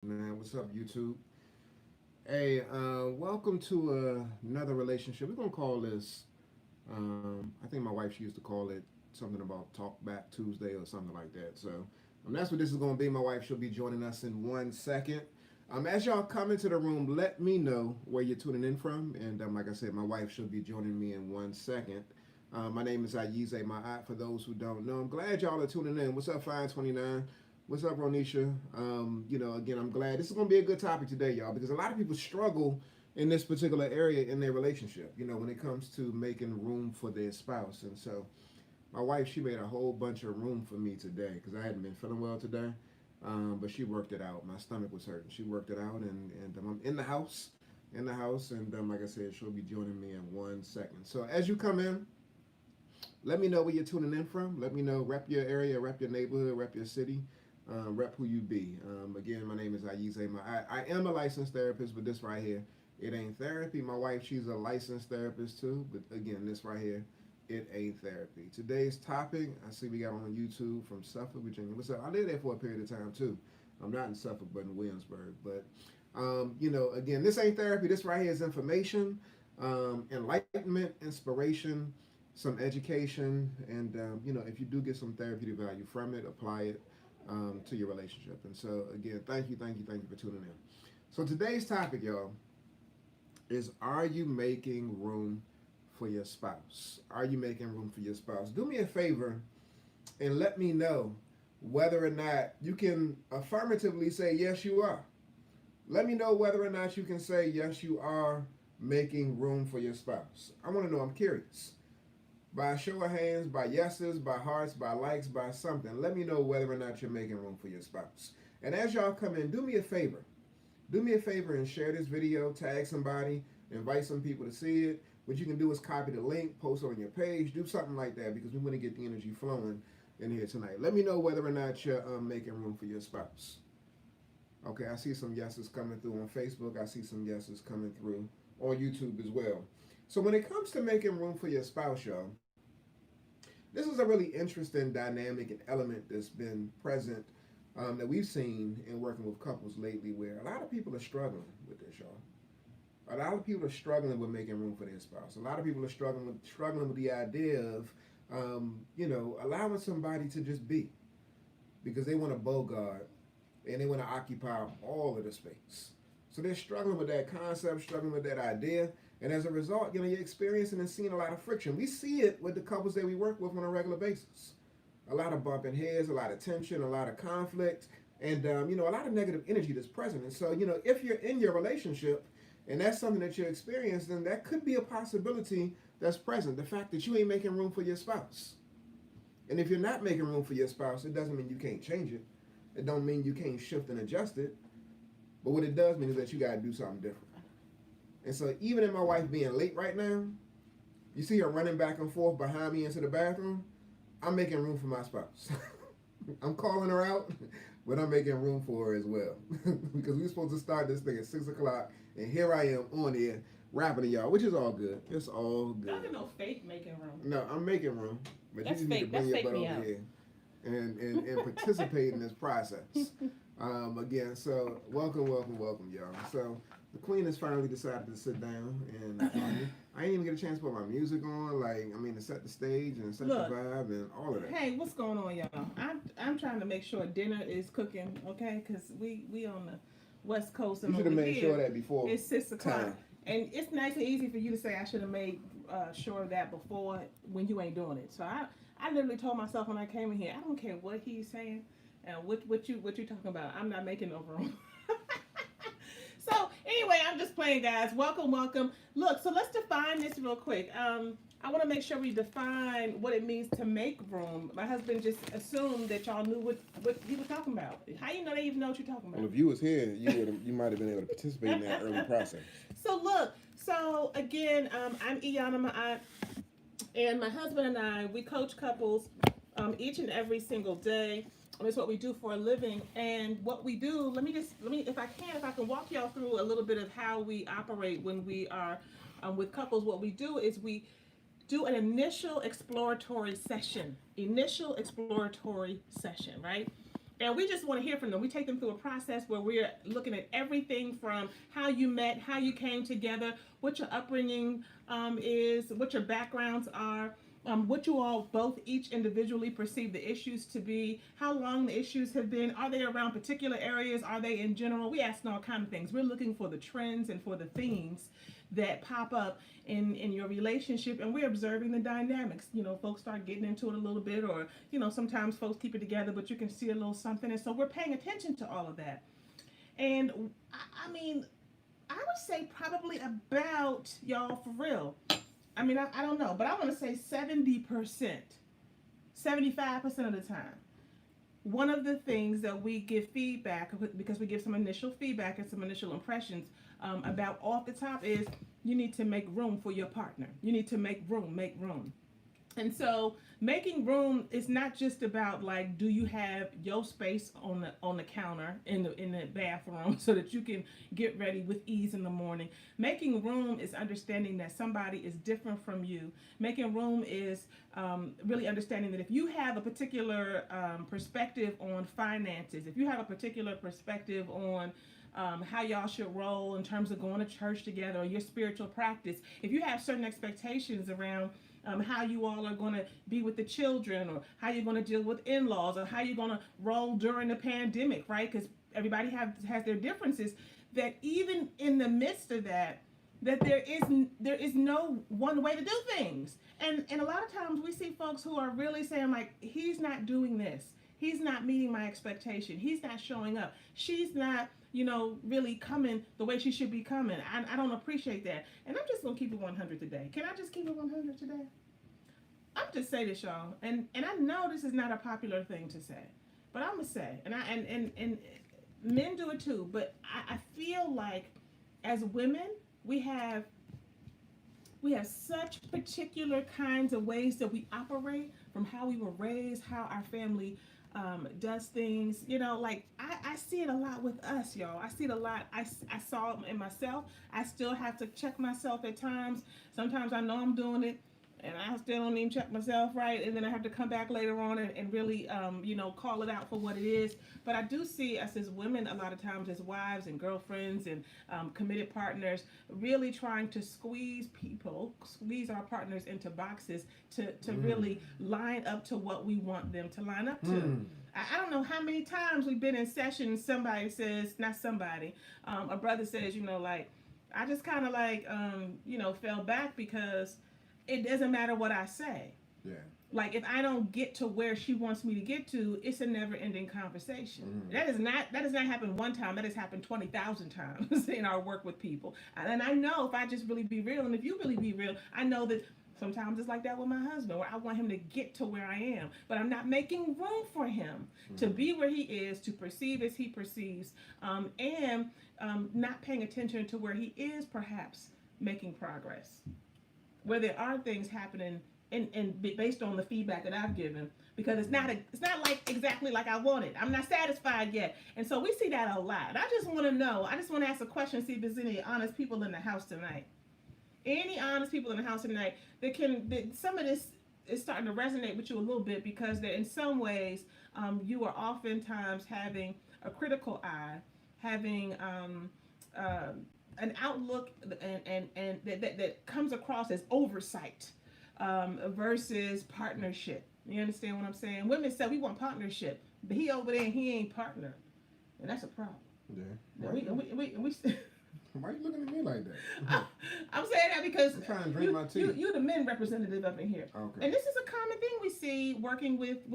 Man, what's up, YouTube? Hey, welcome to another relationship. We're gonna call this. I think my wife she used to call it something about Talk Back Tuesday or something like that. So, that's what this is gonna be. My wife she'll be joining us in 1 second. As y'all come into the room, let me know where you're tuning in from. And like I said, my wife she'll be joining me in 1 second. My name is Ayize Ma'at. For those who don't know, I'm glad y'all are tuning in. What's up, Fine 29? What's up, Ronisha? Again, I'm glad this is going to be a good topic today, y'all, because a lot of people struggle in this particular area in their relationship. When it comes to making room for their spouse, and so my wife she made a whole bunch of room for me today because I hadn't been feeling well today, but she worked it out. My stomach was hurting. She worked it out, and I'm in the house, and like I said, she'll be joining me in 1 second. So as you come in, let me know where you're tuning in from. Let me know, rep your area, rep your neighborhood, rep your city, rep who you be. Again, my name is Ayize. I am a licensed therapist, but this right here, it ain't therapy. My wife, she's a licensed therapist too, but again, this right here, it ain't therapy. Today's topic, I see we got on YouTube from Suffolk, Virginia. What's up? I lived there for a period of time too. I'm not in Suffolk, but in Williamsburg. But again, this ain't therapy. This right here is information, enlightenment, inspiration, some education, and if you do get some therapeutic value from it, apply it to your relationship. And so, again, thank you for tuning in. So today's topic, y'all, is: Are you making room for your spouse? Are you making room for your spouse? Do me a favor and let me know whether or not you can affirmatively say yes, you are. Let me know whether or not you can say yes, you are making room for your spouse. I want to know. I'm curious. By a show of hands, by yeses, by hearts, by likes, by something. Let me know whether or not you're making room for your spouse. And as y'all come in, do me a favor. Do me a favor and share this video, tag somebody, invite some people to see it. What you can do is copy the link, post it on your page, do something like that because we want to get the energy flowing in here tonight. Let me know whether or not you're making room for your spouse. Okay, I see some yeses coming through on Facebook. I see some yeses coming through on YouTube as well. So when it comes to making room for your spouse, y'all, this is a really interesting dynamic and element that's been present that we've seen in working with couples lately, where a lot of people are struggling with this, y'all. A lot of people are struggling with making room for their spouse. A lot of people are struggling with the idea of, allowing somebody to just be, because they want to bogart and they want to occupy all of the space. So they're struggling with that concept, struggling with that idea, and as a result, you're experiencing and seeing a lot of friction. We see it with the couples that we work with on a regular basis. A lot of bumping heads, a lot of tension, a lot of conflict, and a lot of negative energy that's present. And so, if you're in your relationship and that's something that you're experiencing, then that could be a possibility that's present. The fact that you ain't making room for your spouse. And if you're not making room for your spouse, it doesn't mean you can't change it. It don't mean you can't shift and adjust it. But what it does mean is that you got to do something different. And so even in my wife being late right now, you see her running back and forth behind me into the bathroom, I'm making room for my spouse. I'm calling her out, but I'm making room for her as well. Because we were supposed to start this thing at 6 o'clock, and here I am on here rapping to y'all, which is all good. It's all good. Not no fake making room. No, I'm making room. But That's you just fake. need to bring That's your fake butt me over out. here and participate in this process. Again, so welcome, y'all. So the queen has finally decided to sit down and I didn't even get a chance to put my music on, to set the stage and set Look, the vibe and all of that. hey, what's going on, y'all? I'm trying to make sure dinner is cooking, okay? Because we on the West Coast You and should over have made here sure that before it's 6 o'clock, time. and it's nice and easy for you to say I should have made sure of that before when you ain't doing it. So I literally told myself when I came in here, I don't care what he's saying and what you talking about. I'm not making no room. So anyway, I'm just playing, guys. Welcome, welcome. Look, so let's define this real quick. I want to make sure we define what it means to make room. My husband just assumed that y'all knew what he was talking about. How you know they even know what you're talking about? Well, if you was here, you might have been able to participate in that early process. So look, so again, I'm Iyana Ma'at, and my husband and I, we coach couples each and every single day. It's what we do for a living, and what we do. If I can walk y'all through a little bit of how we operate when we are with couples. What we do is we do an initial exploratory session, right? And we just want to hear from them. We take them through a process where we're looking at everything from how you met, how you came together, what your upbringing is, what your backgrounds are, what you all both each individually perceive the issues to be, how long the issues have been, are they around particular areas, are they in general? We ask all kind of things. We're looking for the trends and for the themes that pop up in your relationship, and we're observing the dynamics. You know, folks start getting into it a little bit, or you know, sometimes folks keep it together, but you can see a little something, and so we're paying attention to all of that. And I mean, I would say probably about, y'all, for real, I mean, I don't know, but I want to say 70%, 75% of the time, one of the things that we give feedback, because we give some initial feedback and some initial impressions about off the top, is you need to make room for your partner. You need to make room, make room. And so making room is not just about, like, do you have your space on the counter in the bathroom so that you can get ready with ease in the morning. Making room is understanding that somebody is different from you. Making room is really understanding that if you have a particular perspective on finances, if you have a particular perspective on how y'all should roll in terms of going to church together or your spiritual practice, if you have certain expectations around how you all are going to be with the children, or how you're going to deal with in-laws, or how you're going to roll during the pandemic, right? Because everybody has their differences. That even in the midst of that, that there is no one way to do things. And a lot of times we see folks who are really saying, like, he's not doing this. He's not meeting my expectation. He's not showing up. She's not, you know, really coming the way she should be coming. I don't appreciate that. And I'm just going to keep it 100 today. Can I just keep it 100 today? I'm just say this, y'all. And I know this is not a popular thing to say, but I'm going to say, and men do it too, but I feel like as women, we have such particular kinds of ways that we operate, from how we were raised, how our family does things. You know, like I see it a lot with us, y'all. I see it a lot. I saw it in myself. I still have to check myself at times. Sometimes I know I'm doing it, and I still don't even check myself, right? And then I have to come back later on and really, you know, call it out for what it is. But I do see us as women a lot of times, as wives and girlfriends and committed partners, really trying to squeeze our partners into boxes to really line up to what we want them to line up to. I don't know how many times we've been in sessions, somebody says, not somebody, a brother says, you know, like, I just kind of like, you know, fell back because it doesn't matter what I say. Yeah. Like, if I don't get to where she wants me to get to, it's a never-ending conversation. That does not happen one time. That has happened 20,000 times in our work with people. And I know if I just really be real, and if you really be real, I know that sometimes it's like that with my husband, where I want him to get to where I am, but I'm not making room for him to be where he is, to perceive as he perceives, and not paying attention to where he is perhaps making progress, where there are things happening and based on the feedback that I've given, because it's not like exactly like I wanted. I'm not satisfied yet. And so we see that a lot. I just want to ask a question, see if there's any honest people in the house tonight. Any honest people in the house tonight that some of this is starting to resonate with you a little bit, because that in some ways you are oftentimes having a critical eye, having an outlook and that comes across as oversight versus partnership. You understand what I'm saying? Women say we want partnership, but he over there and he ain't partner, and that's a problem. Yeah. Why are you looking at me like that? I'm saying that because I'm trying to drink my tea. You're the men representative up in here. Okay. And this is a common thing we see working with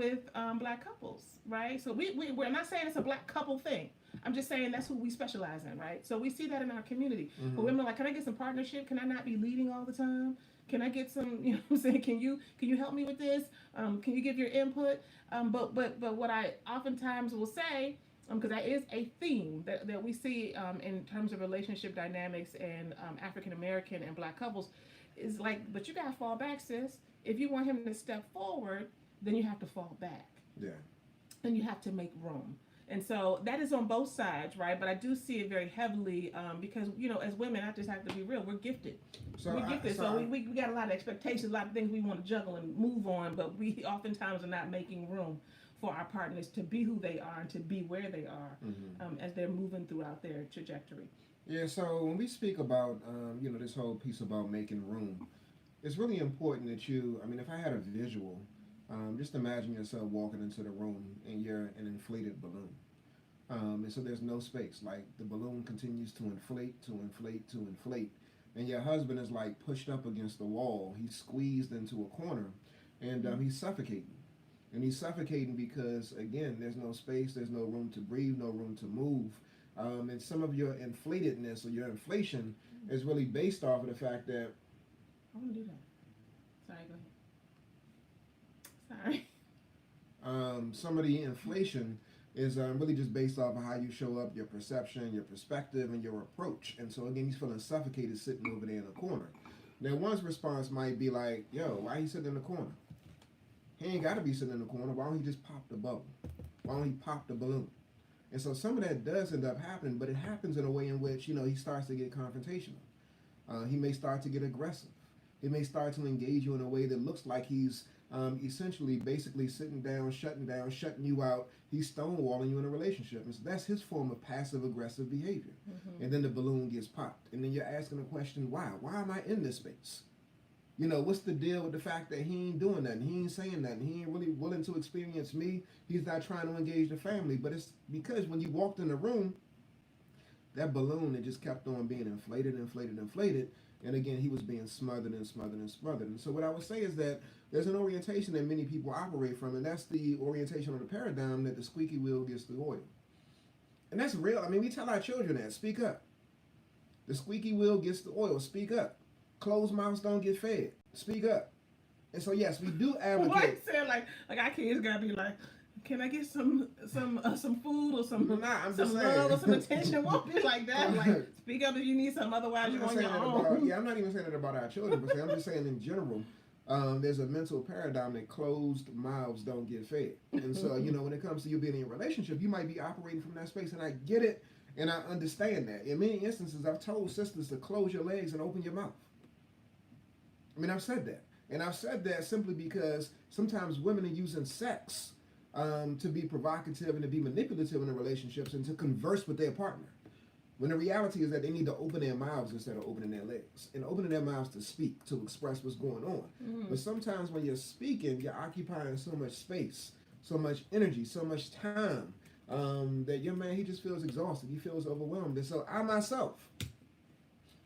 black couples, right? So we're not saying it's a black couple thing. I'm just saying that's who we specialize in, right? So we see that in our community. But women are like, can I get some partnership? Can I not be leading all the time? Can I get some, you know what I'm saying? Can you help me with this? Can you give your input? But what I oftentimes will say, because that is a theme that we see in terms of relationship dynamics and African American and black couples, is like, but you gotta fall back, sis. If you want him to step forward, then you have to fall back. Yeah. And you have to make room. And so that is on both sides, right? But I do see it very heavily because, you know, as women, I just have to be real. We're gifted. So we got a lot of expectations, a lot of things we want to juggle and move on, but we oftentimes are not making room for our partners to be who they are and to be where they are as they're moving throughout their trajectory. Yeah, so when we speak about, this whole piece about making room, it's really important that I mean, if I had a visual, just imagine yourself walking into the room and you're an inflated balloon. And so there's no space. Like the balloon continues to inflate, to inflate, to inflate. And your husband is like pushed up against the wall. He's squeezed into a corner and he's suffocating. And he's suffocating because, again, there's no space, there's no room to breathe, no room to move. And some of your inflatedness or your inflation is really based off of the fact that. I want to do that. Sorry, go ahead. Sorry. Some of the inflation is really just based off of how you show up, your perception, your perspective, and your approach. And so, again, he's feeling suffocated sitting over there in the corner. Now, one's response might be like, yo, why he sitting in the corner? He ain't got to be sitting in the corner. Why don't he just pop the bubble? Why don't he pop the balloon? And so some of that does end up happening, but it happens in a way in which, he starts to get confrontational. He may start to get aggressive. He may start to engage you in a way that looks like he's essentially basically sitting down, shutting you out. He's stonewalling you in a relationship. And so that's his form of passive aggressive behavior. And then the balloon gets popped. And then you're asking the question, why? Why am I in this space? What's the deal with the fact that he ain't doing nothing? He ain't saying nothing. He ain't really willing to experience me. He's not trying to engage the family. But it's because when you walked in the room, that balloon, it just kept on being inflated. And again, he was being smothered. And so what I would say is that there's an orientation that many people operate from, and that's the orientation or the paradigm that the squeaky wheel gets the oil. And that's real. I mean, we tell our children that. Speak up. The squeaky wheel gets the oil. Speak up. Closed mouths don't get fed. Speak up. And so yes, we do advocate. Why you saying like our kids gotta be like, can I get some food or some I'm some love or some attention? Won't be like that. Like speak up if you need something. Otherwise, you're on your own. I'm not even saying that about our children, but I'm just saying in general. There's a mental paradigm that closed mouths don't get fed. And so when it comes to you being in a relationship, you might be operating from that space, and I get it, and I understand that. In many instances, I've told sisters to close your legs and open your mouth. I mean, I've said that. And I've said that simply because sometimes women are using sex to be provocative and to be manipulative in their relationships and to converse with their partner. When the reality is that they need to open their mouths instead of opening their legs. And opening their mouths to speak, to express what's going on. But sometimes when you're speaking, you're occupying so much space, so much energy, so much time that your man, he just feels exhausted. He feels overwhelmed. And so I myself,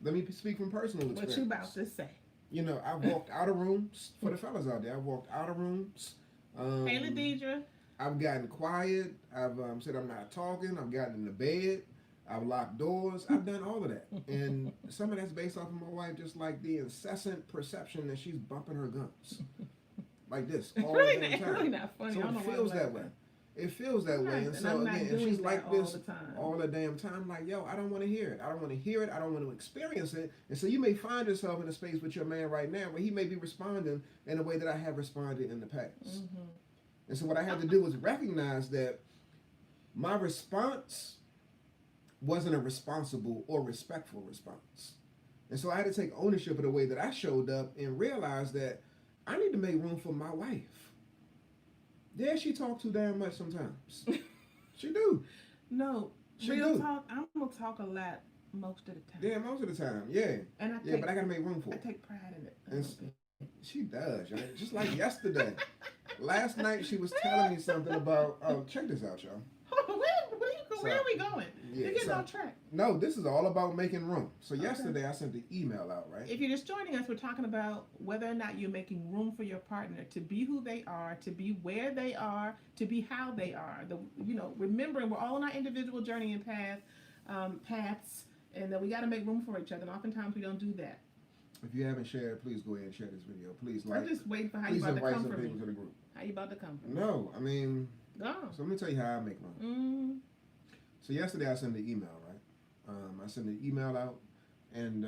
let me speak from personal experience. What you about to say? I've walked out of rooms, for the fellas out there, I've walked out of rooms. Hey, Ladidra. I've gotten quiet. I've said I'm not talking. I've gotten in the bed. I've locked doors. I've done all of that. And some of that's based off of my wife, just like the incessant perception that she's bumping her gums. Like this all the damn time. It's really not funny. So it feels that way. It feels that way. And so again, if she's like this all the damn time, I'm like, yo, I don't want to hear it. I don't want to hear it. I don't want to experience it. And so you may find yourself in a space with your man right now where he may be responding in a way that I have responded in the past. And so what I had to do was recognize that my response wasn't a responsible or respectful response. And so I had to take ownership of the way that I showed up and realize that I need to make room for my wife. Yeah, she talk too damn much sometimes. She do. No, she real do. talk. I'm gonna talk a lot most of the time. Yeah, most of the time. Yeah. And but I gotta make room for it. I take pride in it. And she does, y'all. Just like yesterday. Last night she was telling me something about. Oh, check this out, y'all. Where are we going? You're getting off track. No, this is all about making room. So yesterday I sent the email out, right? If you're just joining us, we're talking about whether or not you're making room for your partner to be who they are, to be where they are, to be how they are. Remembering we're all on our individual journey and paths, and that we got to make room for each other. And oftentimes we don't do that. If you haven't shared, please go ahead and share this video. Please I'm just waiting for how you about to come for me. To the group. How you about to come for me? No, I mean. Go. So let me tell you how I make room. So yesterday I sent the email, right? I sent the email out, and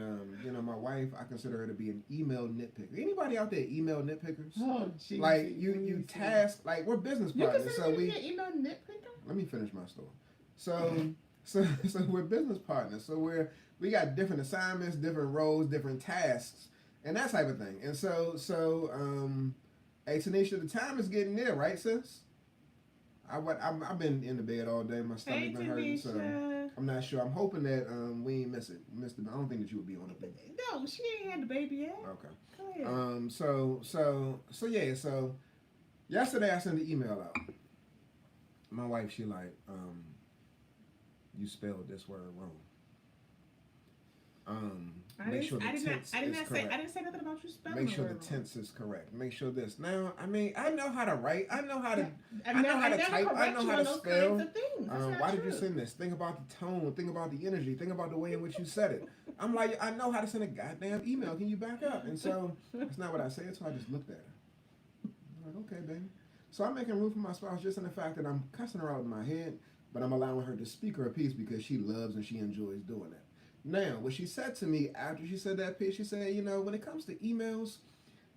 my wife, I consider her to be an email nitpicker. Anybody out there email nitpickers? Oh, geez. Like you task, like we're business partners. You consider me an email nitpicker? Let me finish my story. So we're business partners. So we got different assignments, different roles, different tasks, and that type of thing. And so hey Tanisha, the time is getting near, right, sis? I've been in the bed all day. My Hey, stomach been hurting, so Tanisha. I'm not sure. I'm hoping that we ain't missed it. I don't think that you would be on the thing. No, she ain't had the baby yet. Okay. Go ahead. So yeah. So yesterday I sent the email out. My wife, she like, you spelled this word wrong. Make sure the tense is correct. I didn't say nothing about you spelling. Make sure the tense is correct. Make sure this. Now, I mean, I know how to write. I know how to. I know how to type. I know how to spell. Why did you send this? Think about the tone. Think about the energy. Think about the way in which you said it. I'm like, I know how to send a goddamn email. Can you back up? And so that's not what I said. So I just looked at her. I'm like, okay, baby. So I'm making room for my spouse just in the fact that I'm cussing her out in my head, but I'm allowing her to speak her piece because she loves and she enjoys doing that. Now, what she said to me after she said that piece, she said, when it comes to emails,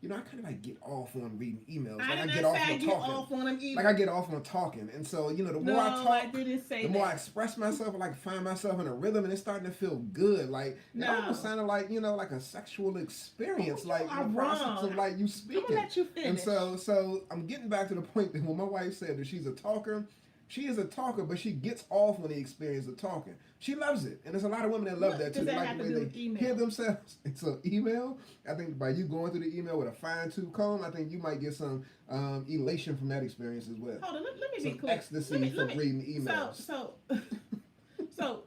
I kind of like get off on reading emails. Like I get off on talking. Like I get off on talking. And so, the more I talk, the more I express myself, I like find myself in a rhythm and it's starting to feel good. Like it almost sounded like, like a sexual experience, like the process of like you speaking. I'm gonna let you finish. And so I'm getting back to the point that when my wife said that she's a talker, she is a talker, but she gets off on the experience of talking. She loves it. And there's a lot of women that love that too. They like the way they hear themselves. It's an email. I think by you going through the email with a fine-tooth comb, I think you might get some elation from that experience as well. Hold on, let me be clear. Ecstasy from reading emails. So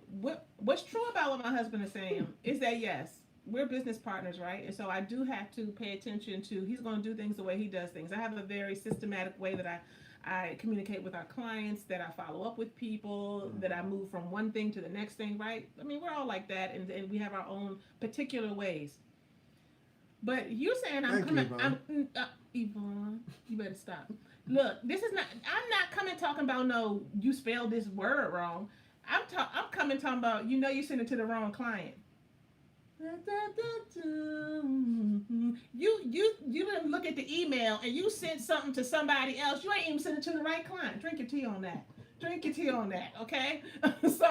what's true about what my husband is saying is that, yes, we're business partners, right? And so I do have to pay attention to, he's going to do things the way he does things. I have a very systematic way that I communicate with our clients, that I follow up with people, that I move from one thing to the next thing, right? I mean, we're all like that, and we have our own particular ways. But you're saying Yvonne, you better stop. Look, I'm not coming talking about, no, you spelled this word wrong. I'm coming talking about, you sent it to the wrong client. You didn't look at the email and you sent something to somebody else. You ain't even sent it to the right client. Drink your tea on that. Okay? That was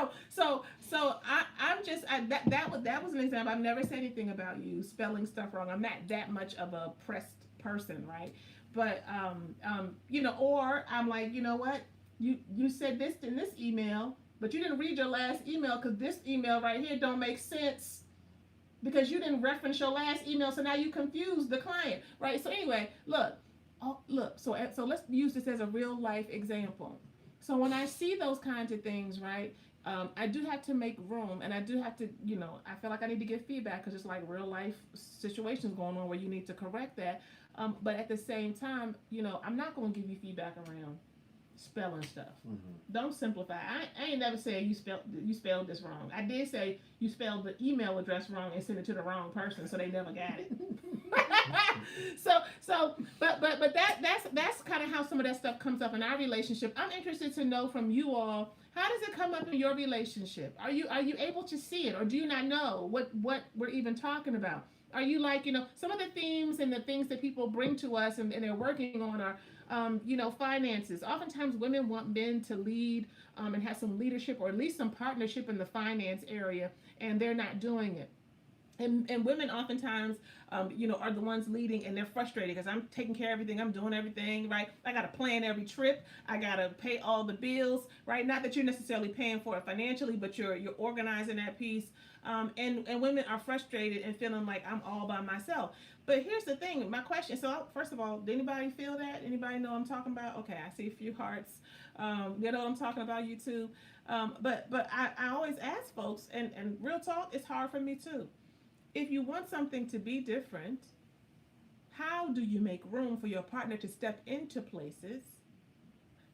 an example. I've never said anything about you spelling stuff wrong. I'm not that much of a pressed person, right? But or I'm like, you know what? You said this in this email, but you didn't read your last email because this email right here don't make sense. Because you didn't reference your last email, so now you confused the client, right? So anyway, look. So let's use this as a real life example. So when I see those kinds of things, right, I do have to make room, and I do have to, I feel like I need to give feedback because it's like real life situations going on where you need to correct that. But at the same time, I'm not going to give you feedback around spelling stuff. Don't simplify. I ain't never said you spelled this wrong. I did say you spelled the email address wrong and sent it to the wrong person, so they never got it. but that's kind of how some of that stuff comes up in our relationship. I'm interested to know from you all, how does it come up in your relationship? Are you able to see it, or do you not know what we're even talking about? Are you like, some of the themes and the things that people bring to us and they're working on are finances. Oftentimes women want men to lead and have some leadership or at least some partnership in the finance area, and they're not doing it. And women oftentimes, are the ones leading, and they're frustrated because I'm taking care of everything. I'm doing everything, right? I got to plan every trip. I got to pay all the bills, right? Not that you're necessarily paying for it financially, but you're organizing that piece. And women are frustrated and feeling like I'm all by myself. But here's the thing, my question. So first of all, did anybody feel that? Anybody know what I'm talking about? Okay, I see a few hearts. You know what I'm talking about, you too. But I always ask folks, and real talk, it's hard for me too. If you want something to be different, how do you make room for your partner to step into places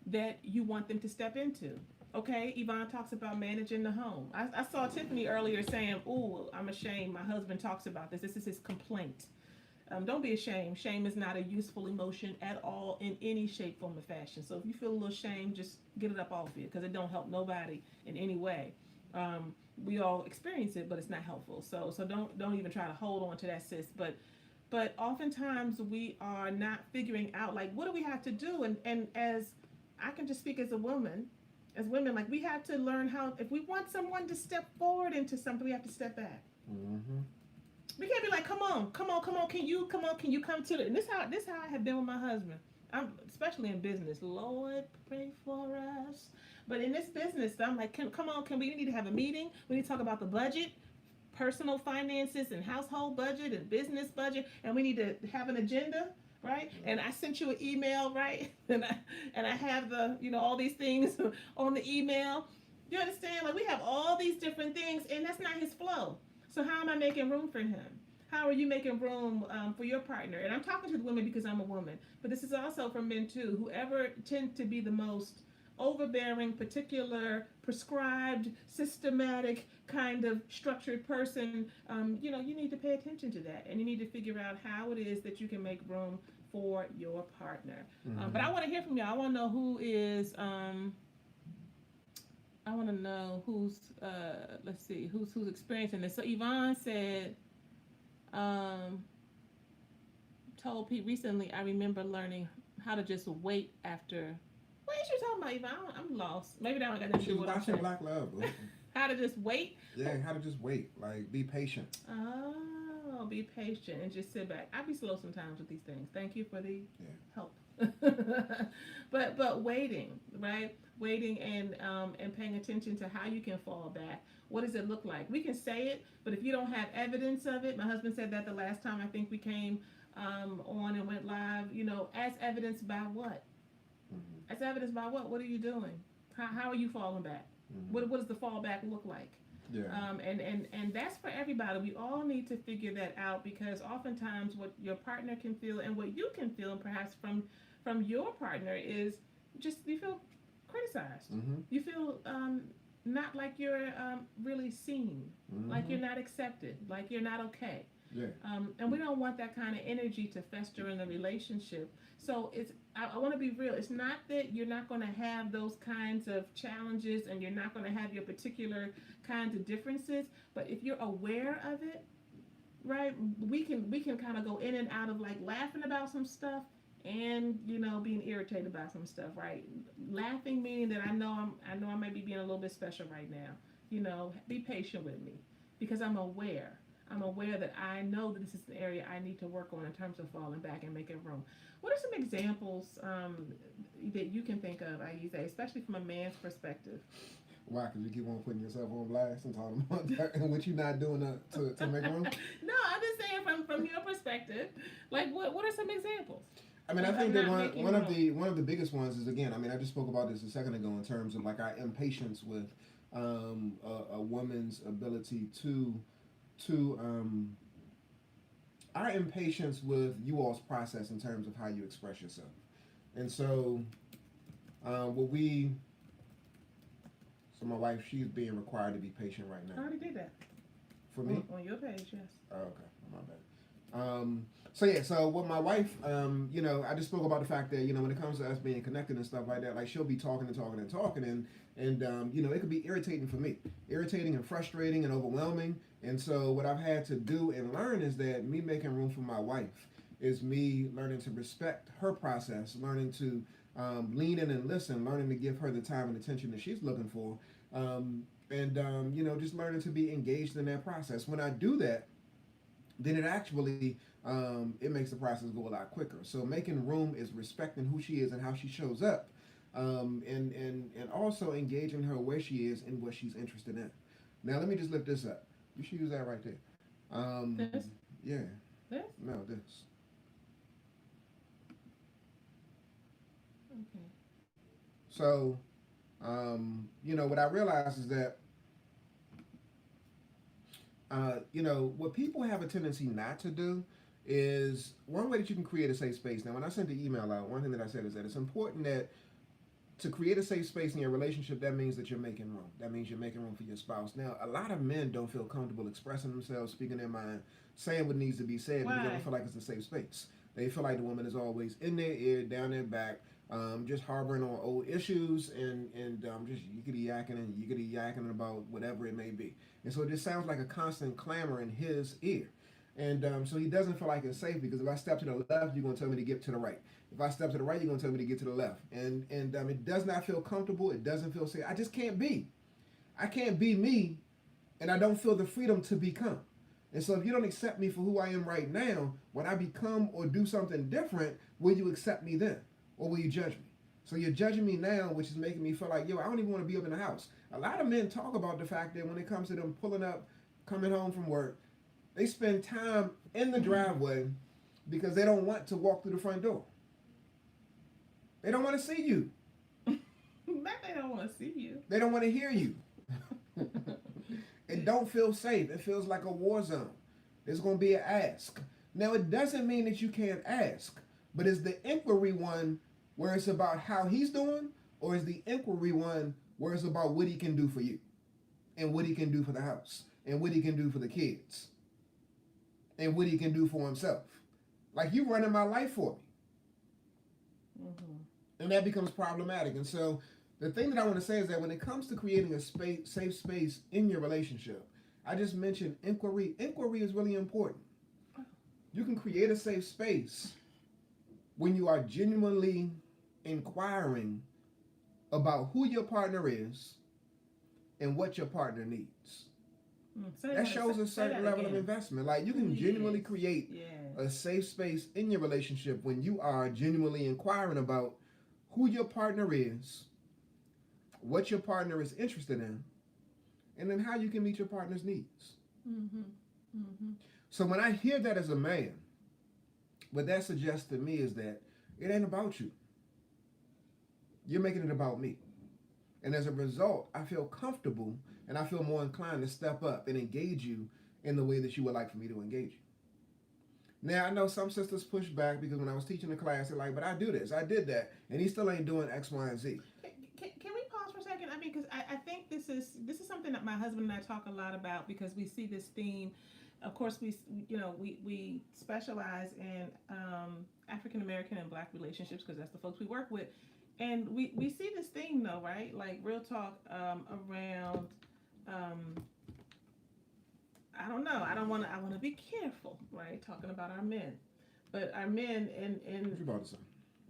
that you want them to step into? Okay, Yvonne talks about managing the home. I saw Tiffany earlier saying, "Ooh, I'm ashamed. My husband talks about this. This is his complaint." Don't be ashamed. Shame is not a useful emotion at all in any shape, form, or fashion. So if you feel a little shame, just get it up off you because it don't help nobody in any way. We all experience it, but it's not helpful. So don't even try to hold on to that, sis. But oftentimes we are not figuring out, like, what do we have to do? And as I can just speak as a woman, as women, like, we have to learn how, if we want someone to step forward into something, we have to step back. We can't be like, come on, can you come to it? And this how I have been with my husband. especially in business. Lord, pray for us. But in this business, I'm like, come on, can we need to have a meeting? We need to talk about the budget, personal finances, and household budget, and business budget, and we need to have an agenda, right? And I sent you an email, right? And I have the all these things on the email. You understand? Like we have all these different things, and that's not his flow. So how am I making room for him? How are you making room for your partner? And I'm talking to the women because I'm a woman, but this is also for men too. Whoever tend to be the most overbearing, particular, prescribed, systematic kind of structured person, you need to pay attention to that, and you need to figure out how it is that you can make room for your partner. But I want to hear from y'all. I want to know who is. I want to know who's. Let's see, who's experiencing this. So Yvonne said. Told Pete recently, I remember learning how to just wait after. What is you talking about, Yvonne? I'm lost. Maybe that one got nothing to do She's with what I'm watching saying. Black Love. Bro. How to just wait? Yeah, how to just wait. Like, be patient. Oh, be patient and just sit back. I be slow sometimes with these things. Thank you for the help. but waiting, right? Waiting and paying attention to how you can fall back. What does it look like? We can say it, but if you don't have evidence of it, my husband said that the last time I think we came on and went live. As evidence by what? Mm-hmm. As evidence by what? What are you doing? How are you falling back? Mm-hmm. What does the fallback look like? Yeah. And that's for everybody. We all need to figure that out, because oftentimes what your partner can feel and what you can feel, and perhaps from your partner, is just you feel criticized. Mm-hmm. You feel not like you're really seen, like you're not accepted, like you're not okay. Yeah. And we don't want that kind of energy to fester in the relationship. So I want to be real. It's not that you're not going to have those kinds of challenges and you're not going to have your particular kinds of differences, but if you're aware of it, right, we can kind of go in and out of like laughing about some stuff and being irritated by some stuff, right? Laughing meaning that I know I might be being a little bit special right now. Be patient with me, because I'm aware that I know that this is an area I need to work on in terms of falling back and making room. What are some examples that you can think of, Ayize, especially from a man's perspective? Why? Because you keep on putting yourself on blast and talking about that, and what you're not doing to make room? No, I'm just saying from your perspective. Like, what are some examples? I mean, I think that one of the biggest ones is, again, I mean, I just spoke about this a second ago in terms of like our impatience with a woman's ability to our impatience with you all's process in terms of how you express yourself. And so so my wife, she's being required to be patient right now. I already did that. For me? On your page, yes. Oh, okay. My bad. So with my wife, I just spoke about the fact that, when it comes to us being connected and stuff like that, like she'll be talking and it could be irritating for me, irritating and frustrating and overwhelming. And so what I've had to do and learn is that me making room for my wife is me learning to respect her process, learning to lean in and listen, learning to give her the time and attention that she's looking for, just learning to be engaged in that process. When I do that, then it actually it makes the process go a lot quicker. So making room is respecting who she is and how she shows up, and also engaging her where she is and what she's interested in. Now let me just lift this up. You should use that right there. This? Yeah. This? No, this. Okay. So, what I realize is that, what people have a tendency not to do is one way that you can create a safe space. Now, when I sent the email out, one thing that I said is that it's important that to create a safe space in your relationship, that means that you're making room. That means you're making room for your spouse. Now, a lot of men don't feel comfortable expressing themselves, speaking their mind, saying what needs to be said, because they don't feel like it's a safe space. They feel like the woman is always in their ear, down their back, just harboring on old issues and just yickety yakking about whatever it may be. And so it just sounds like a constant clamor in his ear. And so he doesn't feel like it's safe, because if I step to the left, you're going to tell me to get to the right. If I step to the right, you're going to tell me to get to the left. And it does not feel comfortable. It doesn't feel safe. I just can't be. I can't be me, and I don't feel the freedom to become. And so if you don't accept me for who I am right now, when I become or do something different, will you accept me then? or will you judge me? So you're judging me now, which is making me feel like, yo, I don't even want to be up in the house. A lot of men talk about the fact that when it comes to them pulling up, coming home from work, they spend time in the driveway because they don't want to walk through the front door. They don't want to see you. Not they don't want to see you. They don't want to hear you. It don't feel safe. It feels like a war zone. There's going to be an ask. Now, it doesn't mean that you can't ask, but is the inquiry one where it's about how he's doing, or is the inquiry one where it's about what he can do for you, and what he can do for the house, and what he can do for the kids, and what he can do for himself? Like, you running my life for me. Mm-hmm. And that becomes problematic. And so the thing that I want to say is that when it comes to creating a safe space in your relationship, I just mentioned inquiry. Inquiry is really important. You can create a safe space when you are genuinely inquiring about who your partner is and what your partner needs. That shows a certain level of investment. Like, you can genuinely create a safe space in your relationship when you are genuinely inquiring about who your partner is, what your partner is interested in, and then how you can meet your partner's needs. Mm-hmm. Mm-hmm. So when I hear that as a man, what that suggests to me is that it ain't about you. You're making it about me. And as a result, I feel comfortable and I feel more inclined to step up and engage you in the way that you would like for me to engage you. Now, I know some sisters push back because when I was teaching the class, they're like, but I do this, I did that, and he still ain't doing X, Y, and Z. Can we pause for a second? I mean, because I think this is something that my husband and I talk a lot about, because we see this theme. Of course, we specialize in African American and Black relationships because that's the folks we work with, and we see this theme though, right? Like, real talk around. I don't know. I want to be careful, right? Talking about our men, but our men and what you about to say?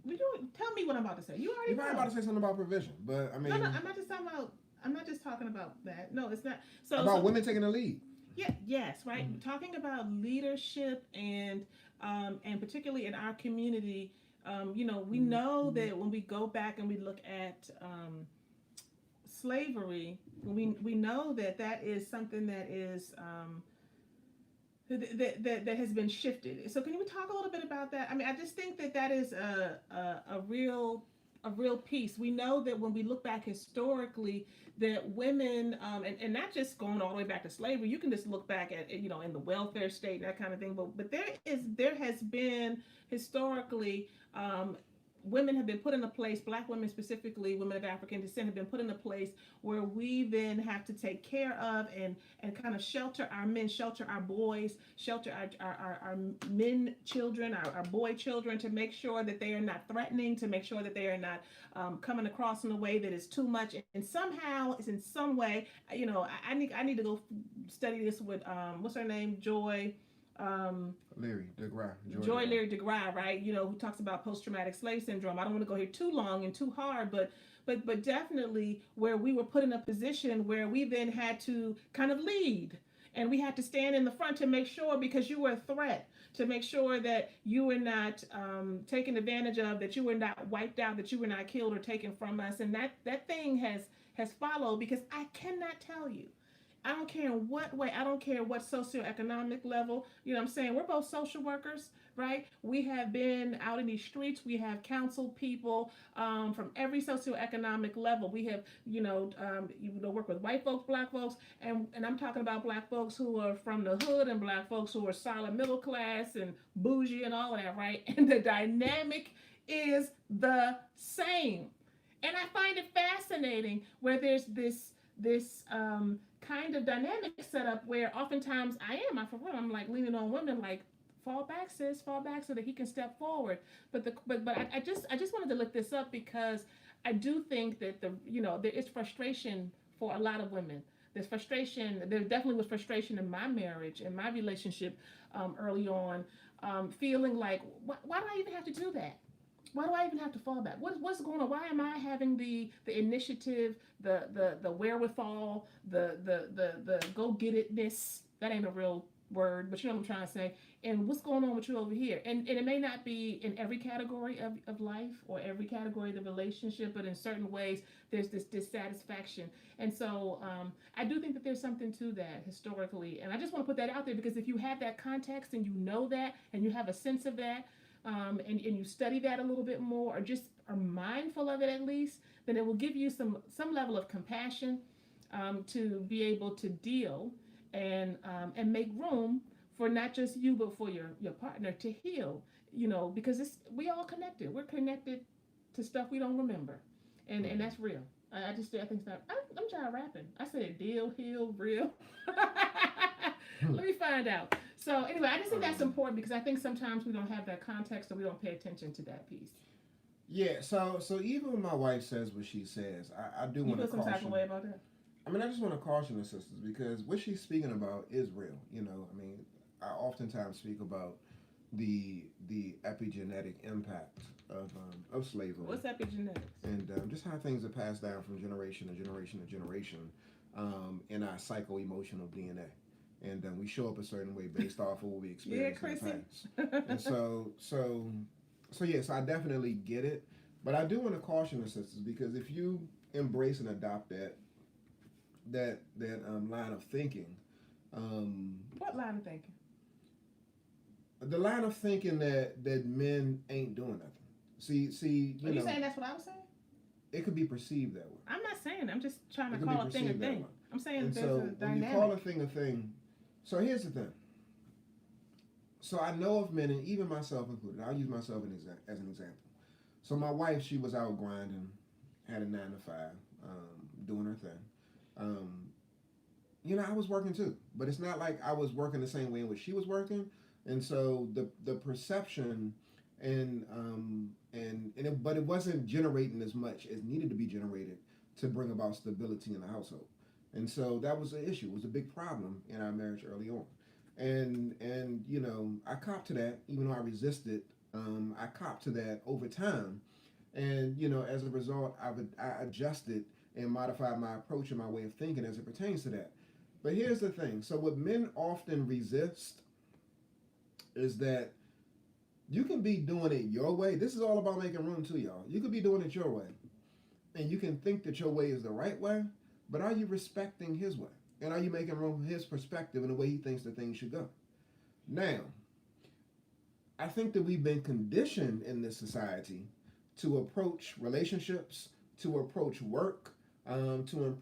We don't tell me what I'm about to say. You already. You're probably about to say something about provision, but I mean. No, I'm not just talking about. I'm not just talking about that. No, it's not. About women taking the lead. Yeah. Yes. Right. Mm-hmm. Talking about leadership and particularly in our community, we know that when we go back and we look at slavery, we know that is something that is that has been shifted. So can we talk a little bit about that? I mean, I just think that is a real piece. We know that when we look back historically, that women and not just going all the way back to slavery, you can just look back at in the welfare state and that kind of thing. But there has been historically. Women have been put in a place, Black women specifically, women of African descent, have been put in a place where we then have to take care of and kind of shelter our men, shelter our boys, shelter our men children, our boy children, to make sure that they are not threatening, to make sure that they are not coming across in a way that is too much. And somehow, it's in some way, I need to go study this with, what's her name, Joy Leary DeGraw, right? Who talks about post-traumatic slave syndrome. I don't want to go here too long and too hard, but definitely where we were put in a position where we then had to kind of lead, and we had to stand in the front to make sure, because you were a threat, to make sure that you were not taken advantage of, that you were not wiped out, that you were not killed or taken from us. And that thing has followed, because I cannot tell you, I don't care in what way, I don't care what socioeconomic level, what I'm saying? We're both social workers, right? We have been out in these streets. We have counseled people from every socioeconomic level. We have, work with white folks, Black folks, and I'm talking about Black folks who are from the hood and Black folks who are solid middle class and bougie and all of that, right? And the dynamic is the same. And I find it fascinating where there's this kind of dynamic set up where oftentimes I'm like leaning on women, like, fall back, sis, fall back, so that he can step forward. But I just wanted to look this up, because I do think that there is frustration for a lot of women. There's frustration. There definitely was frustration in my marriage, in my relationship early on, feeling like, why do I even have to do that? Why do I even have to fall back? What's going on? Why am I having the initiative, the wherewithal, the go get itness? That ain't a real word, but you know what I'm trying to say. And what's going on with you over here? And it may not be in every category of life or every category of the relationship, but in certain ways, there's this dissatisfaction. And so I do think that there's something to that historically. And I just want to put that out there because if you have that context and you know that and you have a sense of that, and you study that a little bit more or just are mindful of it at least, then it will give you some level of compassion to be able to deal and make room for not just you but for your partner to heal. You know, because we all connected. We're connected to stuff we don't remember, and that's real. I just I think it's not. I'm trying rapping. I said deal, heal, real. Let me find out. So anyway, I just think that's important because I think sometimes we don't have that context or we don't pay attention to that piece. Yeah, so even when my wife says what she says, I do You want to feel some type of caution. way about that? I mean, I just want to caution the sisters because what she's speaking about is real. You know, I mean, I oftentimes speak about the epigenetic impact of slavery What's epigenetics? and just how things are passed down from generation to generation to generation in our psycho emotional DNA. And we show up a certain way based off of what we Yeah, experienced in the Chrissy. past. And so yes, I definitely get it. But I do want to caution the sisters because if you embrace and adopt that line of thinking, What line of thinking? the line of thinking that men ain't doing nothing. See, Are you saying that's what I was saying? it could be perceived that way. I'm not saying that. I'm just trying It to could be call a thing a perceived that thing. way. I'm saying And there's so a when you dynamic. call a thing, so here's the thing. So I know of men, and even myself included. I'll use myself as an example. So my wife, she was out grinding, had a 9 to 5, doing her thing. Um, I was working too, but it's not like I was working the same way in which she was working, and so the perception but it wasn't generating as much as needed to be generated to bring about stability in the household, and so that was an issue. It was a big problem in our marriage early on, and I copped to that even though I resisted. I copped to that over time, and as a result, I adjusted and modified my approach and my way of thinking as it pertains to that. But here's the thing. So what men often resist is that you can be doing it your way. This is all about making room too, y'all. You could be doing it your way. And you can think that your way is the right way, but are you respecting his way? And are you making room for his perspective and the way he thinks that things should go? Now, I think that we've been conditioned in this society to approach relationships, to approach work, to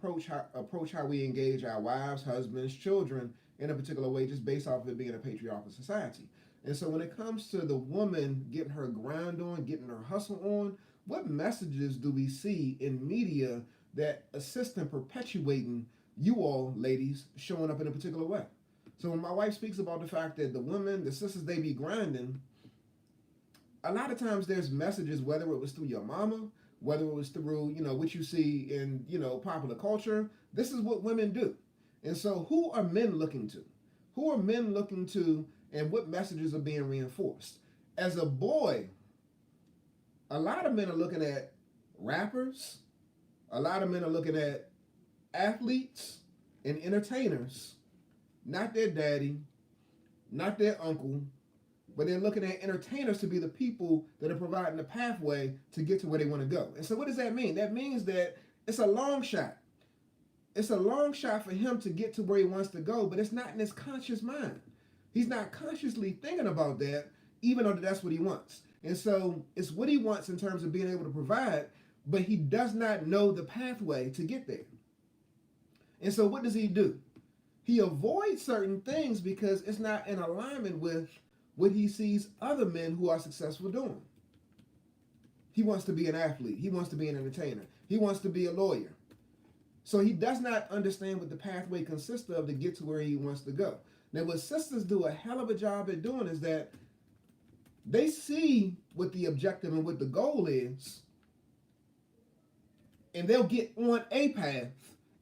approach how we engage our wives, husbands, children in a particular way, just based off of it being a patriarchal society. And so when it comes to the woman getting her grind on, getting her hustle on, what messages do we see in media that assist in perpetuating you all, ladies, showing up in a particular way? So when my wife speaks about the fact that the women, the sisters, they be grinding, a lot of times there's messages, whether it was through your mama, whether it was through, what you see in, popular culture. This is what women do. And so who are men looking to? Who are men looking to and what messages are being reinforced? As a boy, a lot of men are looking at rappers. A lot of men are looking at athletes and entertainers, not their daddy, not their uncle, but they're looking at entertainers to be the people that are providing the pathway to get to where they want to go. And so what does that mean? That means that it's a long shot. It's a long shot for him to get to where he wants to go, but it's not in his conscious mind. He's not consciously thinking about that, even though that's what he wants. And so it's what he wants in terms of being able to provide, but he does not know the pathway to get there. And so what does he do? He avoids certain things because it's not in alignment with what he sees other men who are successful doing. He wants to be an athlete. He wants to be an entertainer. He wants to be a lawyer. So he does not understand what the pathway consists of to get to where he wants to go. Now, what sisters do a hell of a job at doing is that they see what the objective and what the goal is, and they'll get on a path,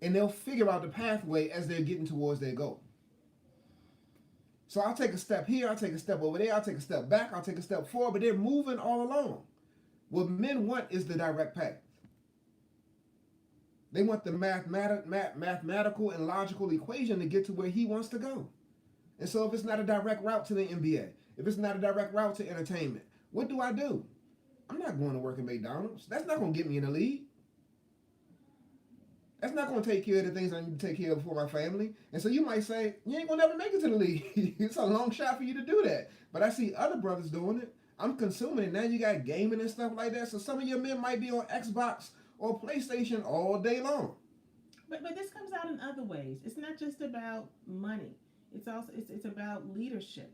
and they'll figure out the pathway as they're getting towards their goal. So I'll take a step here, I'll take a step over there, I'll take a step back, I'll take a step forward, but they're moving all along. What men want is the direct path. They want the mathematical and logical equation to get to where he wants to go. And so if it's not a direct route to the NBA, if it's not a direct route to entertainment, what do? I'm not going to work at McDonald's. That's not going to get me in the league. That's not going to take care of the things I need to take care of for my family. And so you might say, you ain't going to never make it to the league. It's a long shot for you to do that. But I see other brothers doing it. I'm consuming it. Now you got gaming and stuff like that. So some of your men might be on Xbox or PlayStation all day long. But this comes out in other ways. It's not just about money. It's also it's about leadership,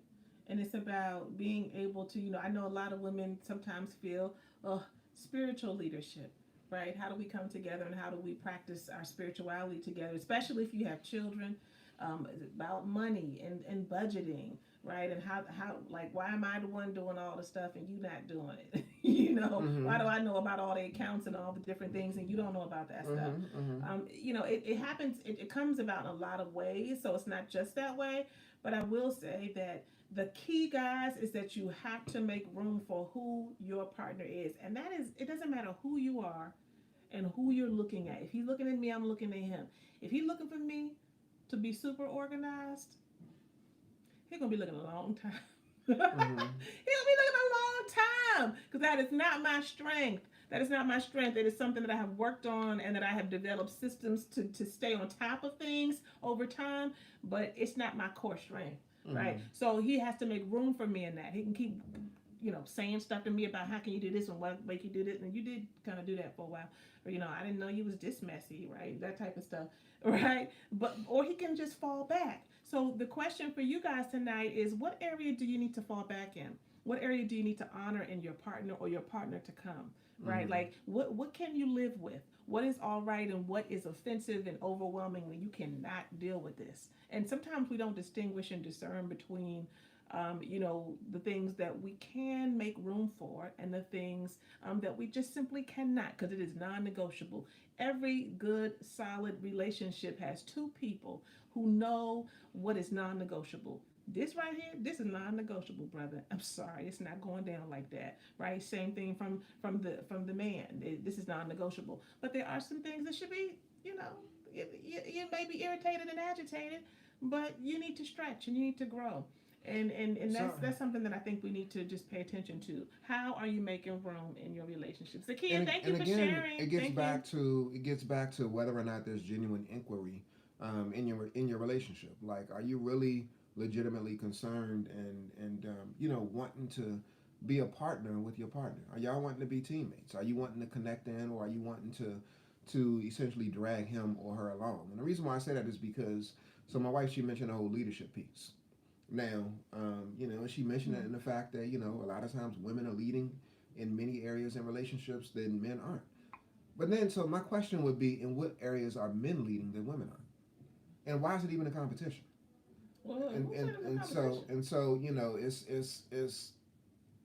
and it's about being able to, I know a lot of women sometimes feel spiritual leadership, right? How do we come together and how do we practice our spirituality together, especially if you have children? About money and budgeting, right? And how like, why am I the one doing all the stuff and you not doing it? Mm-hmm. Why do I know about all the accounts and all the different things and you don't know about that stuff? It happens. It comes about in a lot of ways, so it's not just that way. But I will say that the key, guys, is that you have to make room for who your partner is, and that is, it doesn't matter who you are and who you're looking at. If he's looking at me, I'm looking at him. If he's looking for me to be super organized, he's gonna be looking a long time. He'll be looking a long time because that is not my strength. That is not my strength. It is something that I have worked on and that I have developed systems to stay on top of things over time, but it's not my core strength, right? So he has to make room for me in that. He can keep, saying stuff to me about how can you do this and what make you do this, and you did kind of do that for a while. Or, I didn't know you was this messy, right? That type of stuff, right? Or he can just fall back. So the question for you guys tonight is, what area do you need to fall back in? What area do you need to honor in your partner or your partner to come, right? Like, what can you live with? What is all right and what is offensive and overwhelming when you cannot deal with this? And sometimes we don't distinguish and discern between the things that we can make room for and the things that we just simply cannot, because it is non-negotiable. Every good, solid relationship has two people who know what is non-negotiable. This right here, this is non-negotiable, brother. I'm sorry, it's not going down like that, right? Same thing from the man. This is non-negotiable. But there are some things that should be, you may be irritated and agitated, but you need to stretch and you need to grow. And that's something that I think we need to just pay attention to. How are you making room in your relationships? Zakia, thank you for sharing. It gets back to whether or not there's genuine inquiry in your relationship. Like, are you really legitimately concerned and wanting to be a partner with your partner? Are y'all wanting to be teammates? Are you wanting to connect in, or are you wanting to essentially drag him or her along? And the reason why I say that is because, so my wife, she mentioned the whole leadership piece. Now, she mentioned that in the fact that, a lot of times women are leading in many areas in relationships than men aren't. But then, so my question would be, in what areas are men leading than women are? And why is it even a competition? Well, so it's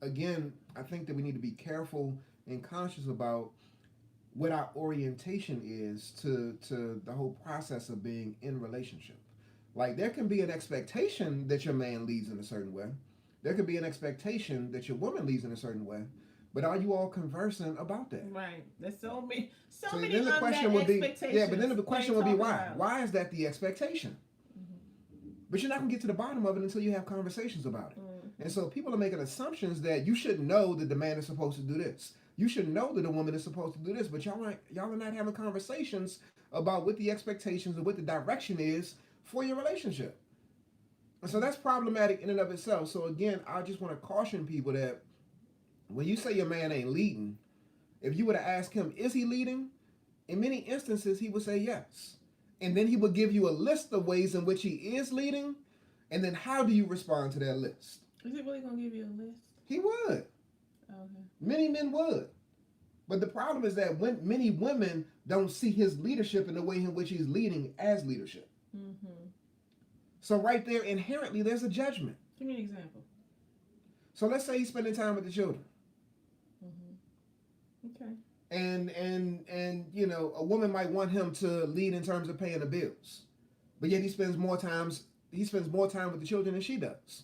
again, I think that we need to be careful and conscious about what our orientation is to the whole process of being in relationship. Like, there can be an expectation that your man leads in a certain way. There could be an expectation that your woman leads in a certain way. But are you all conversant about that? Right. There's so many then the question would be, but then the question would be why? About. Why is that the expectation? But you're not going to get to the bottom of it until you have conversations about it. And so people are making assumptions that you should know that the man is supposed to do this. You should know that the woman is supposed to do this. But y'all are not having conversations about what the expectations and what the direction is for your relationship. And so that's problematic in and of itself. So again, I just want to caution people that when you say your man ain't leading, if you were to ask him, is he leading? In many instances, he would say yes. And then he would give you a list of ways in which he is leading. And then how do you respond to that list? Is he really going to give you a list? He would. Okay. Many men would. But the problem is that many women don't see his leadership in the way in which he's leading as leadership. So right there, inherently, there's a judgment. Give me an example. So let's say he's spending time with the children. Okay. And a woman might want him to lead in terms of paying the bills, but yet he spends more time with the children than she does.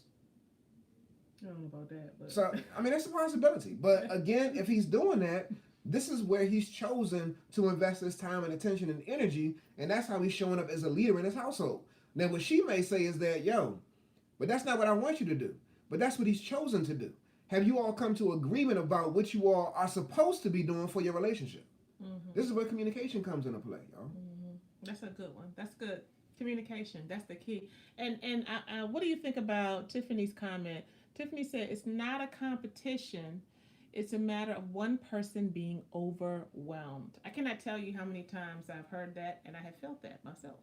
I don't know about that, but so that's a possibility. But again, if he's doing that, this is where he's chosen to invest his time and attention and energy, and that's how he's showing up as a leader in his household. Now, what she may say is that, But that's not what I want you to do. But that's what he's chosen to do. Have you all come to agreement about what you all are supposed to be doing for your relationship? This is where communication comes into play, y'all. That's a good one. That's good. Communication. That's the key. And what do you think about Tiffany's comment? Tiffany said it's not a competition. It's a matter of one person being overwhelmed. I cannot tell you how many times I've heard that, and I have felt that myself.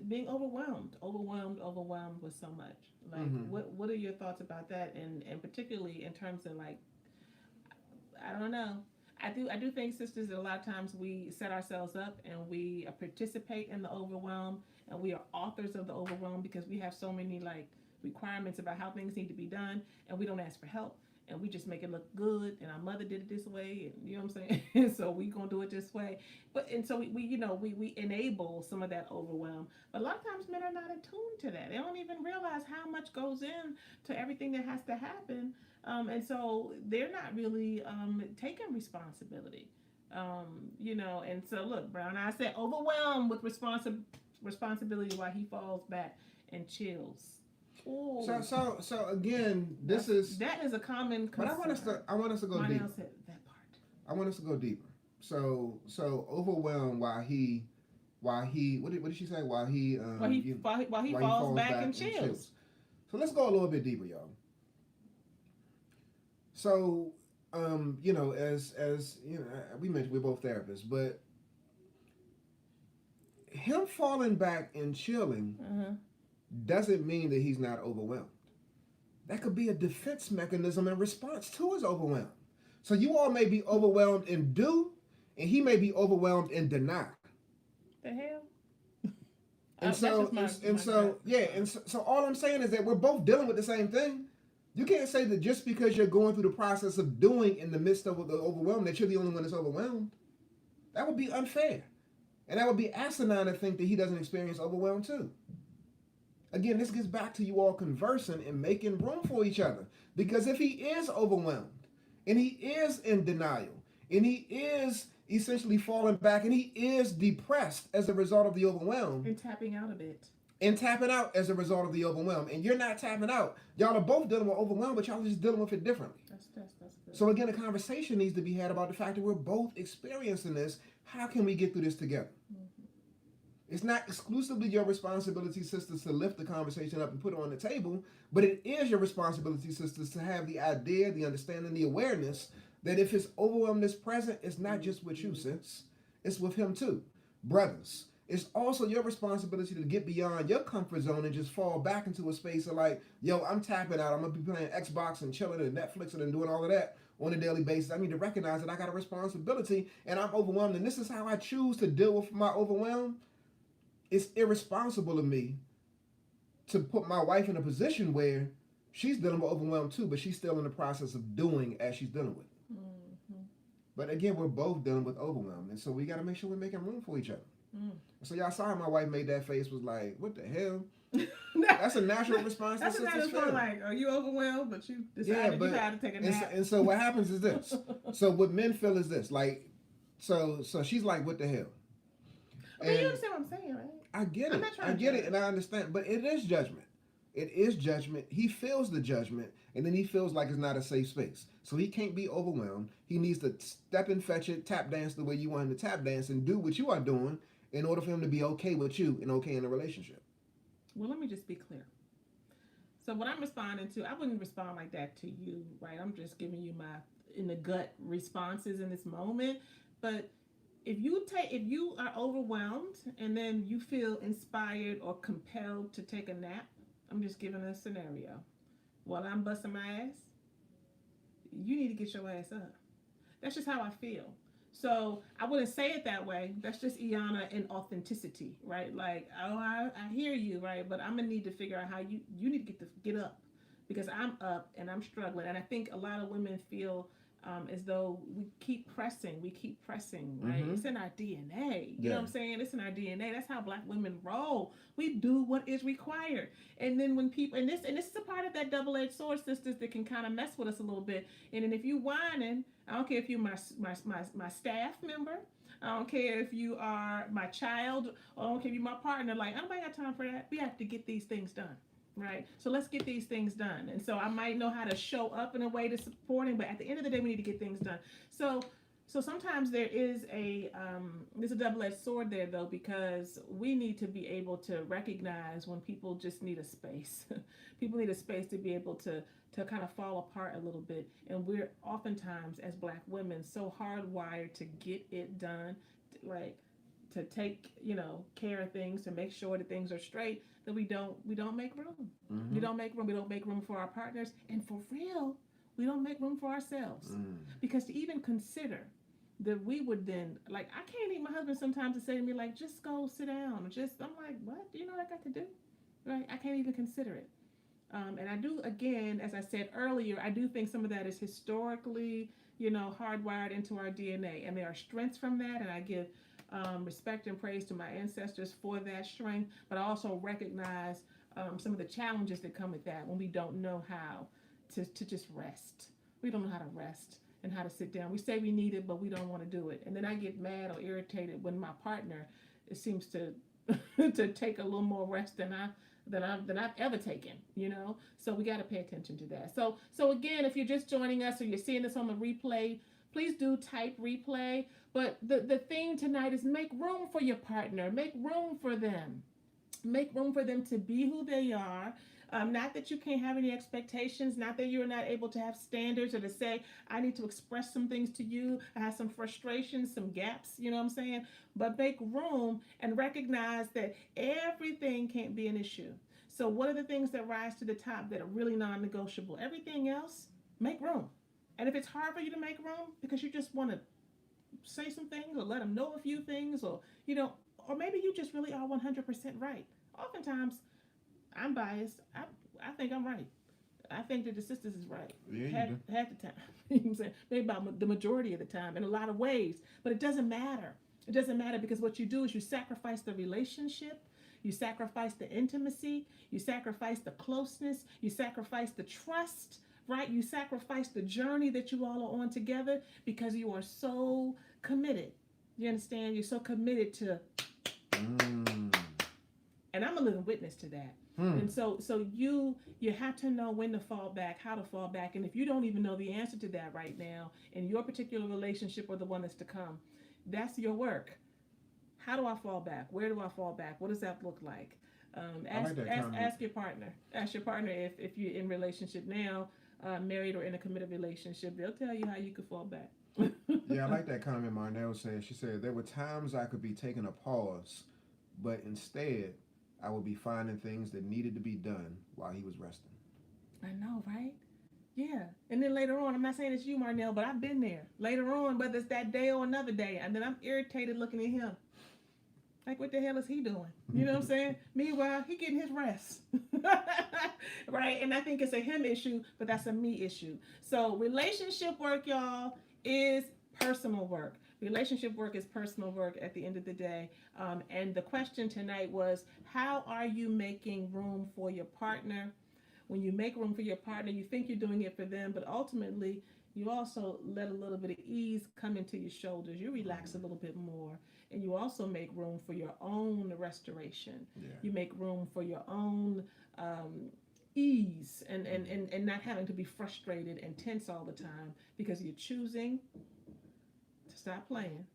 Being overwhelmed with so much. Like, what are your thoughts about that? And particularly in terms of like, I don't know. I do think, sisters, that a lot of times we set ourselves up and we participate in the overwhelm, and we are authors of the overwhelm because we have so many like requirements about how things need to be done, and we don't ask for help, and we just make it look good, and our mother did it this way, and you know what I'm saying. So we gonna do it this way, but and so we enable some of that overwhelm. But a lot of times men are not attuned to that. They don't even realize how much goes in to everything that has to happen, and so they're not really taking responsibility. And so look, Brown, I said overwhelmed with responsibility while he falls back and chills. Ooh. So again, that is a common concern. But I want us to go deeper. Said that part. I want us to go deeper. So overwhelmed while he what did she say? While he falls back and chills. So let's go a little bit deeper, y'all. So as you know, we mentioned we're both therapists, but him falling back and chilling doesn't mean that he's not overwhelmed. That could be a defense mechanism in response to his overwhelm. So you all may be overwhelmed in do, and he may be overwhelmed in deny. The hell? So all I'm saying is that we're both dealing with the same thing. You can't say that just because you're going through the process of doing in the midst of the overwhelm that you're the only one that's overwhelmed. That would be unfair. And that would be asinine to think that he doesn't experience overwhelm too. Again, this gets back to you all conversing and making room for each other. Because if he is overwhelmed, and he is in denial, and he is essentially falling back, and he is depressed as a result of the overwhelm. And tapping out a bit. And tapping out as a result of the overwhelm. And you're not tapping out. Y'all are both dealing with overwhelm, but y'all are just dealing with it differently. That's good. So again, a conversation needs to be had about the fact that we're both experiencing this. How can we get through this together? It's not exclusively your responsibility, sisters, to lift the conversation up and put it on the table, but it is your responsibility, sisters, to have the idea, the understanding, the awareness that if his overwhelm is present, it's not just with you, sis. It's with him too. Brothers, it's also your responsibility to get beyond your comfort zone and just fall back into a space of like, yo, I'm tapping out. I'm going to be playing Xbox and chilling and Netflixing and doing all of that on a daily basis. I need to recognize that I got a responsibility and I'm overwhelmed. And this is how I choose to deal with my overwhelm. It's irresponsible of me to put my wife in a position where she's dealing with overwhelm too, but she's still in the process of doing as she's dealing with. But again, we're both dealing with overwhelm. And so we got to make sure we're making room for each other. So y'all saw how my wife made that face, was like, what the hell? That's a natural response. That's a natural response. Like, are you overwhelmed? But you decided you had to take a nap. And so what happens is this. So what men feel is this. Like, so she's like, what the hell? But you understand what I'm saying, right? I get it, and I understand. But it is judgment. It is judgment. He feels the judgment, and then he feels like it's not a safe space. So he can't be overwhelmed. He needs to step and fetch it, tap dance the way you want him to tap dance, and do what you are doing in order for him to be okay with you and okay in the relationship. Well, let me just be clear. So what I'm responding to, I wouldn't respond like that to you, right? I'm just giving you my in the gut responses in this moment. But if you are overwhelmed and then you feel inspired or compelled to take a nap, I'm just giving a scenario. While I'm busting my ass, you need to get your ass up. That's just how I feel. So I wouldn't say it that way. That's just Iana in authenticity, right? Like, oh, I hear you, right? But I'm gonna need to figure out how you need to get up, because I'm up and I'm struggling. And I think a lot of women feel as though we keep pressing, right? Mm-hmm. It's in our DNA. You know what I'm saying? It's in our DNA. That's how Black women roll. We do what is required. And then when people, and this is a part of that double-edged sword, sisters, that can kind of mess with us a little bit. And then if you whining, I don't care if you're my staff member, I don't care if you are my child, or I don't care if you're my partner, like, I don't got time for that. We have to get these things done. right? So let's get these things done. And so I might know how to show up in a way to supporting, but at the end of the day, we need to get things done. So so sometimes there is a there's a double-edged sword there though, because we need to be able to recognize when people just need a space. People need a space to be able to kind of fall apart a little bit, and we're oftentimes as Black women so hardwired to get it done, like to take care of things, to make sure that things are straight, that we don't make room. We Mm-hmm. don't make room. We don't make room for our partners, and for real, we don't make room for ourselves. Mm. Because to even consider that we would then, like, I can't even, my husband sometimes to say to me like, just go sit down, or just, I'm like, what do you know what I got to do, right? I can't even consider it. And I do, again, as I said earlier, I do think some of that is historically, hardwired into our DNA. And there are strengths from that. And I give respect and praise to my ancestors for that strength. But I also recognize some of the challenges that come with that when we don't know how to just rest. We don't know how to rest and how to sit down. We say we need it, but we don't want to do it. And then I get mad or irritated when my partner seems to to take a little more rest than I've ever taken. So we got to pay attention to that. So again, if you're just joining us or you're seeing this on the replay, please do type replay. But the theme tonight is make room for your partner. Make room for them. Make room for them to be who they are. Not that you can't have any expectations, not that you're not able to have standards or to say, I need to express some things to you. I have some frustrations, some gaps, you know what I'm saying? But make room and recognize that everything can't be an issue. So, what are the things that rise to the top that are really non negotiable? Everything else, make room. And if it's hard for you to make room because you just want to say some things or let them know a few things, or maybe you just really are 100% right. Oftentimes, I'm biased. I think I'm right. I think that the sisters is right. Yeah, you Half, do. half the time. You know what I'm saying? Maybe about the majority of the time in a lot of ways. But it doesn't matter. It doesn't matter because what you do is you sacrifice the relationship. You sacrifice the intimacy. You sacrifice the closeness. You sacrifice the trust, right? You sacrifice the journey that you all are on together because you are so committed. You understand? You're so committed to, Mm. and I'm a living witness to that. Hmm. And so you have to know when to fall back, how to fall back, and if you don't even know the answer to that right now in your particular relationship or the one that's to come, that's your work. How do I fall back? Where do I fall back? What does that look like? I Ask, like that ask comment. ask your partner. Ask your partner if you're in relationship now, married or in a committed relationship. They'll tell you how you could fall back. Yeah, I like that comment Marnell said. She said, there were times I could be taking a pause, but instead, I would be finding things that needed to be done while he was resting. I know, right? Yeah. And then later on, I'm not saying it's you, Marnell, but I've been there. Later on, whether it's that day or another day, and then I'm irritated looking at him. Like, what the hell is he doing? You know what I'm saying? Meanwhile, he getting his rest. Right? And I think it's a him issue, but that's a me issue. So relationship work, y'all, is personal work. Relationship work is personal work at the end of the day. And the question tonight was, how are you making room for your partner? When you make room for your partner, you think you're doing it for them, but ultimately, you also let a little bit of ease come into your shoulders. You relax a little bit more, and you also make room for your own restoration. Yeah. You make room for your own um, ease and not having to be frustrated and tense all the time because you're choosing to stop playing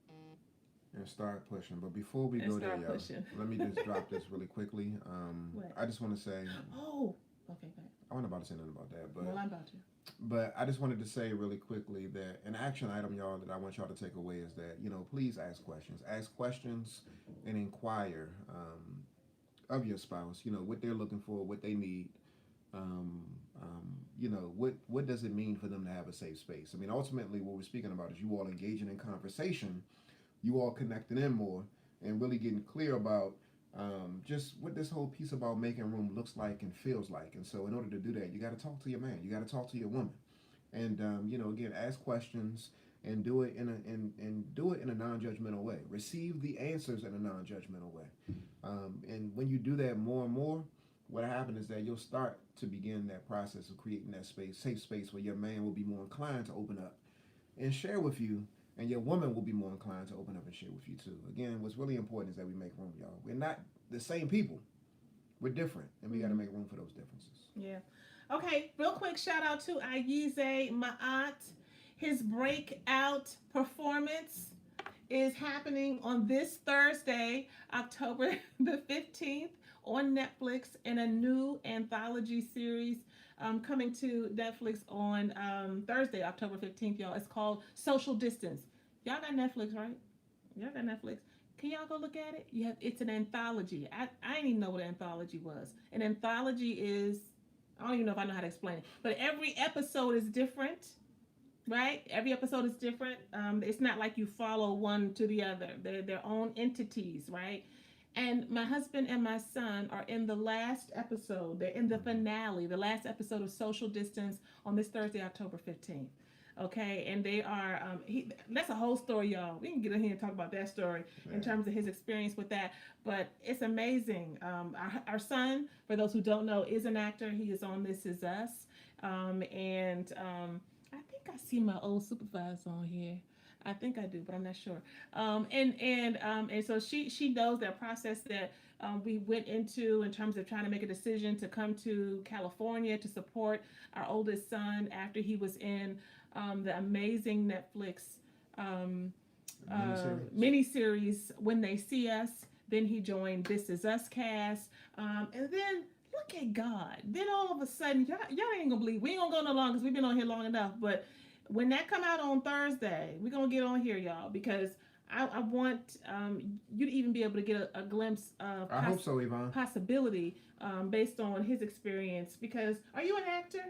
And start pushing. But before we and go there, start y'all, pushing. let me just drop this really quickly. What? I just want to say, Oh, okay, go ahead. I wasn't about to say nothing about that, Well, I'm about to. but I just wanted to say really quickly that an action item, y'all, that I want y'all to take away is that, please ask questions. Ask questions and inquire of your spouse, what they're looking for, what they need. Um, what does it mean for them to have a safe space? I mean, ultimately, what we're speaking about is you all engaging in conversation, you all connecting in more, and really getting clear about just what this whole piece about making room looks like and feels like. And so, in order to do that, you got to talk to your man, you got to talk to your woman, and again, ask questions and do it and do it in a non-judgmental way. Receive the answers in a non-judgmental way, and when you do that more and more, what happens is that you'll start to begin that process of creating that space, safe space, where your man will be more inclined to open up and share with you, and your woman will be more inclined to open up and share with you too. Again, what's really important is that we make room, y'all. We're not the same people, we're different, and we got to make room for those differences. Yeah. Okay, real quick shout out to Ayize Ma'at. His breakout performance is happening on this Thursday, October the 15th, on Netflix in a new anthology series coming to Netflix on Thursday, October 15th, y'all. It's called Social Distance. Y'all got Netflix, right? Y'all got Netflix. Can y'all go look at it? You have, it's an anthology. I didn't even know what an anthology was. An anthology is, I don't even know if I know how to explain it, but every episode is different, right? Every episode is different. It's not like you follow one to the other. They're their own entities, right? And my husband and my son are in the last episode. They're in the finale, the last episode of Social Distance on this Thursday, October 15th. Okay, and they are, that's a whole story, y'all. We can get in here and talk about that story in terms of his experience with that. But it's amazing. Our son, for those who don't know, is an actor. He is on This Is Us. I think I see my old supervisor on here. I think I do, but I'm not sure. And so she knows that process that we went into in terms of trying to make a decision to come to California to support our oldest son after he was in the amazing Netflix miniseries When They See Us. Then he joined This Is Us cast, and then look at God. Then all of a sudden, y'all ain't gonna believe. We ain't gonna go no long because we've been on here long enough. But when that come out on Thursday, we're gonna get on here, y'all, because I want you to even be able to get a glimpse of I hope so, Yvonne. possibility based on his experience. Because are you an actor?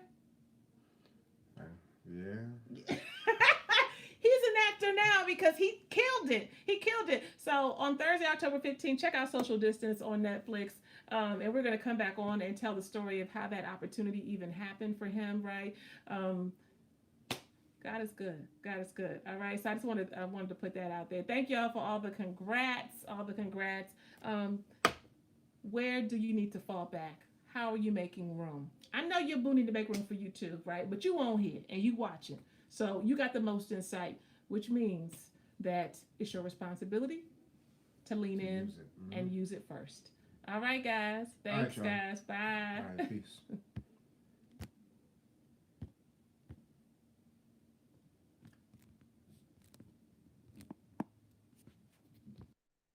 Yeah. He's an actor now because he killed it. He killed it. So on Thursday, October 15th, check out Social Distance on Netflix. And we're going to come back on and tell the story of how that opportunity even happened for him, right? God is good. God is good. All right. So I wanted to put that out there. Thank y'all for all the congrats. Where do you need to fall back? How are you making room? I know your boo need to make room for you too, right? But you on here and you watching. So you got the most insight, which means that it's your responsibility to lean in and use it first. All right, guys. Thanks, guys. Bye. All right, peace.